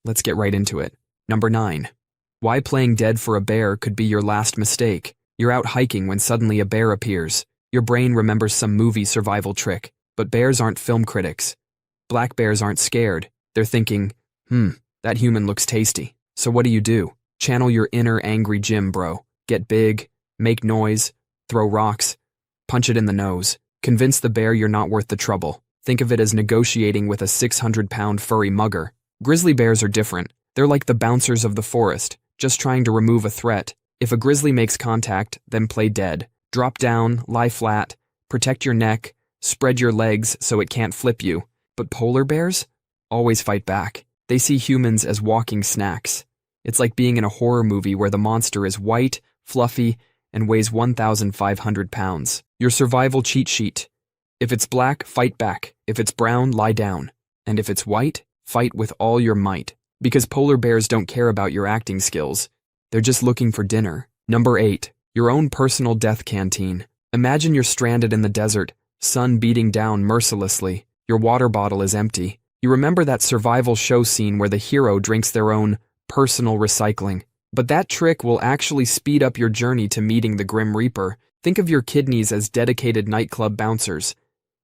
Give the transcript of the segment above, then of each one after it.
Let's get right into it. Number 9. Why playing dead for a bear could be your last mistake. You're out hiking when suddenly a bear appears. Your brain remembers some movie survival trick, but bears aren't film critics. Black bears aren't scared. They're thinking, that human looks tasty. So what do? Channel your inner angry Jim, bro. Get big, make noise, throw rocks, punch it in the nose. Convince the bear you're not worth the trouble. Think of it as negotiating with a 600-pound furry mugger. Grizzly bears are different. They're like the bouncers of the forest, just trying to remove a threat. If a grizzly makes contact, then play dead. Drop down, lie flat, protect your neck, spread your legs so it can't flip you. But polar bears? Always fight back. They see humans as walking snacks. It's like being in a horror movie where the monster is white, fluffy, and weighs 1,500 pounds. Your survival cheat sheet. If it's black, fight back. If it's brown, lie down. And if it's white, fight with all your might. Because polar bears don't care about your acting skills. They're just looking for dinner. Number 8. Your own personal death canteen. Imagine you're stranded in the desert, sun beating down mercilessly. Your water bottle is empty. You remember that survival show scene where the hero drinks their own personal recycling. But that trick will actually speed up your journey to meeting the Grim Reaper. Think of your kidneys as dedicated nightclub bouncers.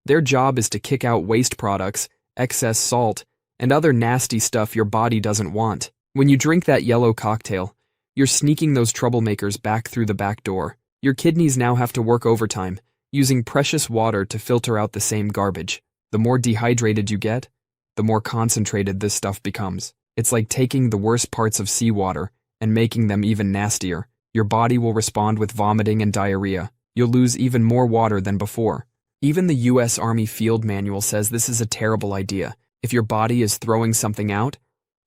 Their job is to kick out waste products, excess salt, and other nasty stuff your body doesn't want. When you drink that yellow cocktail, you're sneaking those troublemakers back through the back door. Your kidneys now have to work overtime, using precious water to filter out the same garbage. The more dehydrated you get, the more concentrated this stuff becomes. It's like taking the worst parts of seawater and making them even nastier. Your body will respond with vomiting and diarrhea. You'll lose even more water than before. Even the U.S. Army Field Manual says this is a terrible idea. If your body is throwing something out,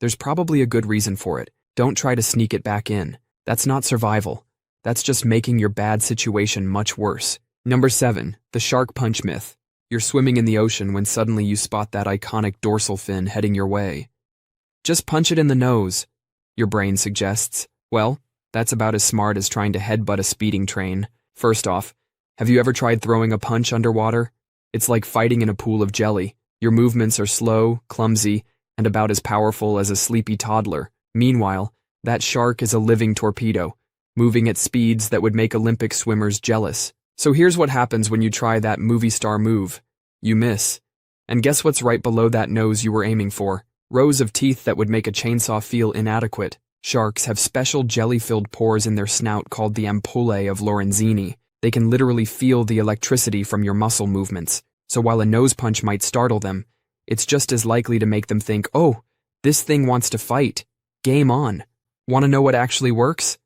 there's probably a good reason for it. Don't try to sneak it back in. That's not survival. That's just making your bad situation much worse. Number 7. The shark punch myth. You're swimming in the ocean when suddenly you spot that iconic dorsal fin heading your way. Just punch it in the nose, your brain suggests. Well, that's about as smart as trying to headbutt a speeding train. First off, have you ever tried throwing a punch underwater? It's like fighting in a pool of jelly. Your movements are slow, clumsy, and about as powerful as a sleepy toddler. Meanwhile, that shark is a living torpedo, moving at speeds that would make Olympic swimmers jealous. So here's what happens when you try that movie star move. You miss. And guess what's right below that nose you were aiming for? Rows of teeth that would make a chainsaw feel inadequate. Sharks have special jelly-filled pores in their snout called the ampullae of Lorenzini. They can literally feel the electricity from your muscle movements. So while a nose punch might startle them, it's just as likely to make them think, oh, this thing wants to fight. Game on. Want to know what actually works?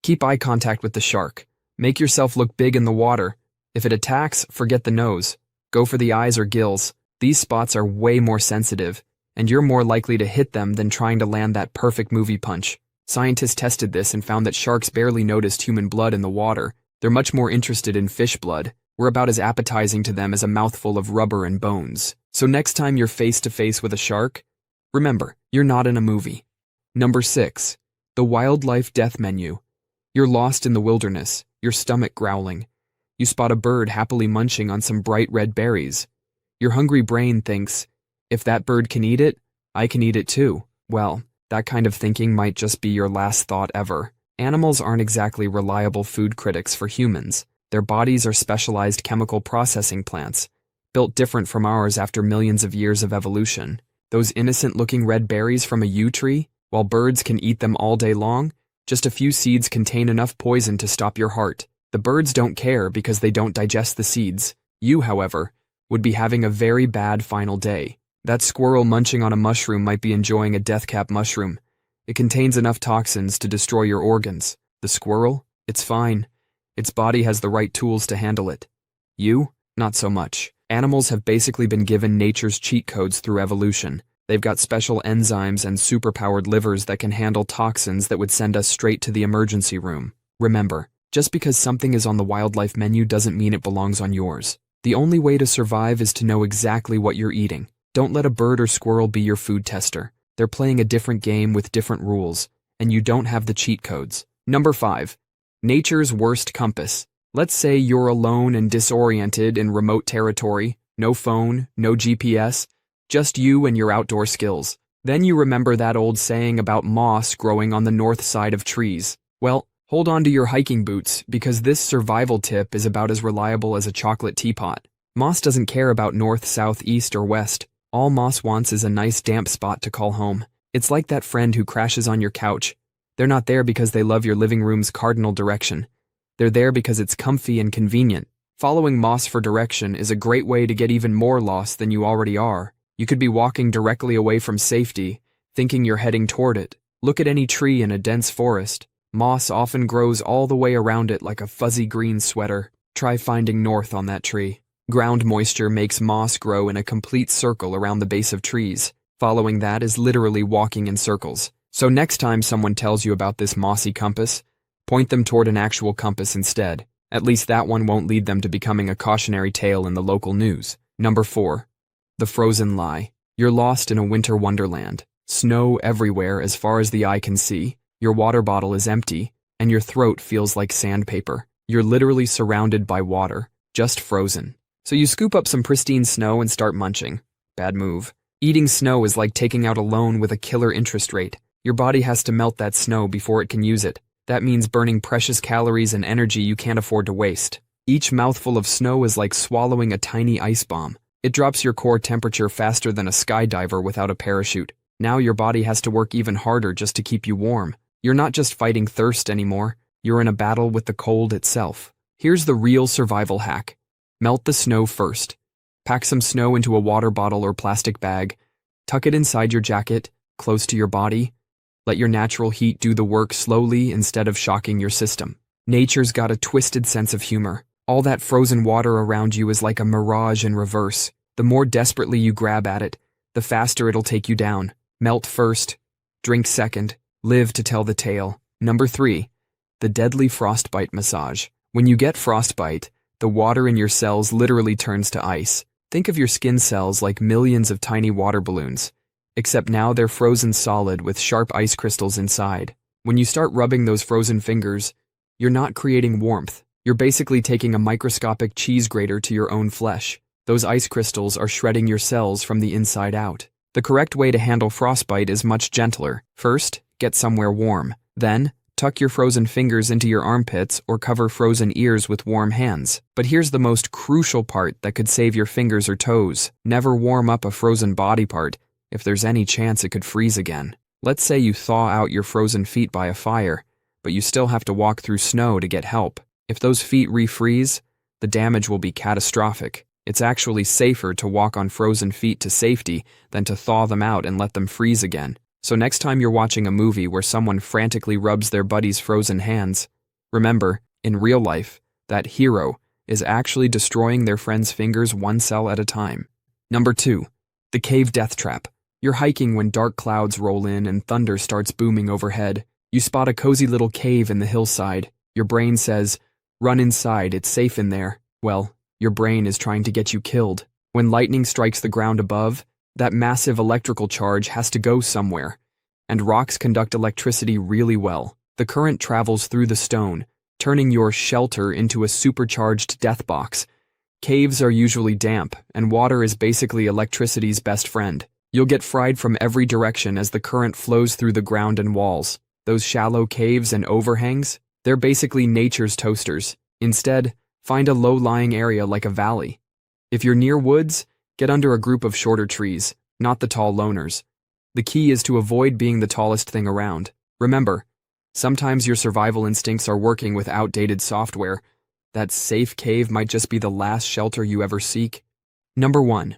Keep eye contact with the shark. Make yourself look big in the water. If it attacks, forget the nose. Go for the eyes or gills. These spots are way more sensitive, and you're more likely to hit them than trying to land that perfect movie punch. Scientists tested this and found that sharks barely noticed human blood in the water. They're much more interested in fish blood. We're about as appetizing to them as a mouthful of rubber and bones. So next time you're face to face with a shark, remember, you're not in a movie. Number 6. The wildlife death menu. You're lost in the wilderness, your stomach growling. You spot a bird happily munching on some bright red berries. Your hungry brain thinks, if that bird can eat it, I can eat it too. Well, that kind of thinking might just be your last thought ever. Animals aren't exactly reliable food critics for humans. Their bodies are specialized chemical processing plants, built different from ours after millions of years of evolution. Those innocent-looking red berries from a yew tree, while birds can eat them all day long, just a few seeds contain enough poison to stop your heart. The birds don't care because they don't digest the seeds. You, however, would be having a very bad final day. That squirrel munching on a mushroom might be enjoying a deathcap mushroom. It contains enough toxins to destroy your organs. The squirrel? It's fine. Its body has the right tools to handle it. You? Not so much. Animals have basically been given nature's cheat codes through evolution. They've got special enzymes and superpowered livers that can handle toxins that would send us straight to the emergency room. Remember, just because something is on the wildlife menu doesn't mean it belongs on yours. The only way to survive is to know exactly what you're eating. Don't let a bird or squirrel be your food tester. They're playing a different game with different rules, and you don't have the cheat codes. Number 5. Nature's worst compass. Let's say you're alone and disoriented in remote territory, no phone, no GPS, just you and your outdoor skills. Then you remember that old saying about moss growing on the north side of trees. Well, hold on to your hiking boots, because this survival tip is about as reliable as a chocolate teapot. Moss doesn't care about north, south, east, or west. All moss wants is a nice damp spot to call home. It's like that friend who crashes on your couch. They're not there because they love your living room's cardinal direction. They're there because it's comfy and convenient. Following moss for direction is a great way to get even more lost than you already are. You could be walking directly away from safety, thinking you're heading toward it. Look at any tree in a dense forest. Moss often grows all the way around it like a fuzzy green sweater. Try finding north on that tree. Ground moisture makes moss grow in a complete circle around the base of trees. Following that is literally walking in circles. So next time someone tells you about this mossy compass, point them toward an actual compass instead. At least that one won't lead them to becoming a cautionary tale in the local news. Number 4. The frozen lie. You're lost in a winter wonderland. Snow everywhere as far as the eye can see. Your water bottle is empty, and your throat feels like sandpaper. You're literally surrounded by water, just frozen. So you scoop up some pristine snow and start munching. Bad move. Eating snow is like taking out a loan with a killer interest rate. Your body has to melt that snow before it can use it. That means burning precious calories and energy you can't afford to waste. Each mouthful of snow is like swallowing a tiny ice bomb. It drops your core temperature faster than a skydiver without a parachute. Now your body has to work even harder just to keep you warm. You're not just fighting thirst anymore. You're in a battle with the cold itself. Here's the real survival hack. Melt the snow first. Pack some snow into a water bottle or plastic bag. Tuck it inside your jacket, close to your body. Let your natural heat do the work slowly instead of shocking your system. Nature's got a twisted sense of humor. All that frozen water around you is like a mirage in reverse. The more desperately you grab at it, the faster it'll take you down. Melt first, drink second, live to tell the tale. Number 3. The deadly frostbite massage. When you get frostbite, the water in your cells literally turns to ice. Think of your skin cells like millions of tiny water balloons, except now they're frozen solid with sharp ice crystals inside. When you start rubbing those frozen fingers, you're not creating warmth. You're basically taking a microscopic cheese grater to your own flesh. Those ice crystals are shredding your cells from the inside out. The correct way to handle frostbite is much gentler. First, get somewhere warm. Then, tuck your frozen fingers into your armpits or cover frozen ears with warm hands. But here's the most crucial part that could save your fingers or toes. Never warm up a frozen body part if there's any chance it could freeze again. Let's say you thaw out your frozen feet by a fire, but you still have to walk through snow to get help. If those feet refreeze, the damage will be catastrophic. It's actually safer to walk on frozen feet to safety than to thaw them out and let them freeze again. So next time you're watching a movie where someone frantically rubs their buddy's frozen hands, remember, in real life, that hero is actually destroying their friend's fingers one cell at a time. Number 2. The cave death trap. You're hiking when dark clouds roll in and thunder starts booming overhead. You spot a cozy little cave in the hillside. Your brain says, "Run inside, it's safe in there." Well, your brain is trying to get you killed. When lightning strikes the ground above, that massive electrical charge has to go somewhere, and rocks conduct electricity really well. The current travels through the stone, turning your shelter into a supercharged death box. Caves are usually damp, and water is basically electricity's best friend. You'll get fried from every direction as the current flows through the ground and walls. Those shallow caves and overhangs, they're basically nature's toasters. Instead, find a low-lying area like a valley. If you're near woods, get under a group of shorter trees, not the tall loners. The key is to avoid being the tallest thing around. Remember, sometimes your survival instincts are working with outdated software. That safe cave might just be the last shelter you ever seek. Number 1.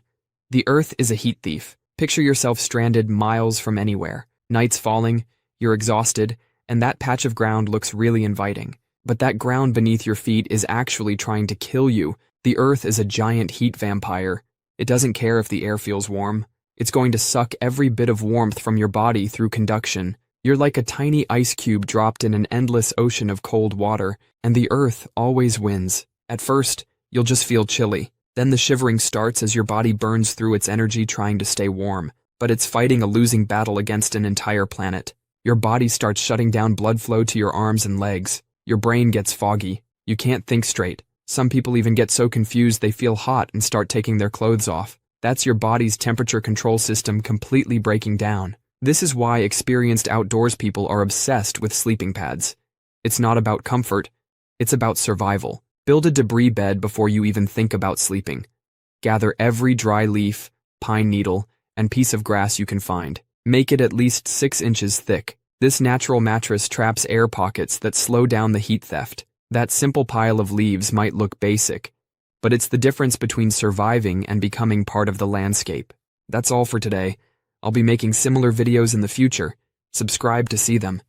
The Earth is a heat thief. Picture yourself stranded miles from anywhere. Night's falling, you're exhausted, and that patch of ground looks really inviting. But that ground beneath your feet is actually trying to kill you. The Earth is a giant heat vampire. It doesn't care if the air feels warm. It's going to suck every bit of warmth from your body through conduction. You're like a tiny ice cube dropped in an endless ocean of cold water, and the Earth always wins. At first, you'll just feel chilly. Then the shivering starts as your body burns through its energy trying to stay warm. But it's fighting a losing battle against an entire planet. Your body starts shutting down blood flow to your arms and legs. Your brain gets foggy. You can't think straight. Some people even get so confused they feel hot and start taking their clothes off. That's your body's temperature control system completely breaking down. This is why experienced outdoors people are obsessed with sleeping pads. It's not about comfort, it's about survival. Build a debris bed before you even think about sleeping. Gather every dry leaf, pine needle, and piece of grass you can find. Make it at least 6 inches thick. This natural mattress traps air pockets that slow down the heat theft. That simple pile of leaves might look basic, but it's the difference between surviving and becoming part of the landscape. That's all for today. I'll be making similar videos in the future. Subscribe to see them.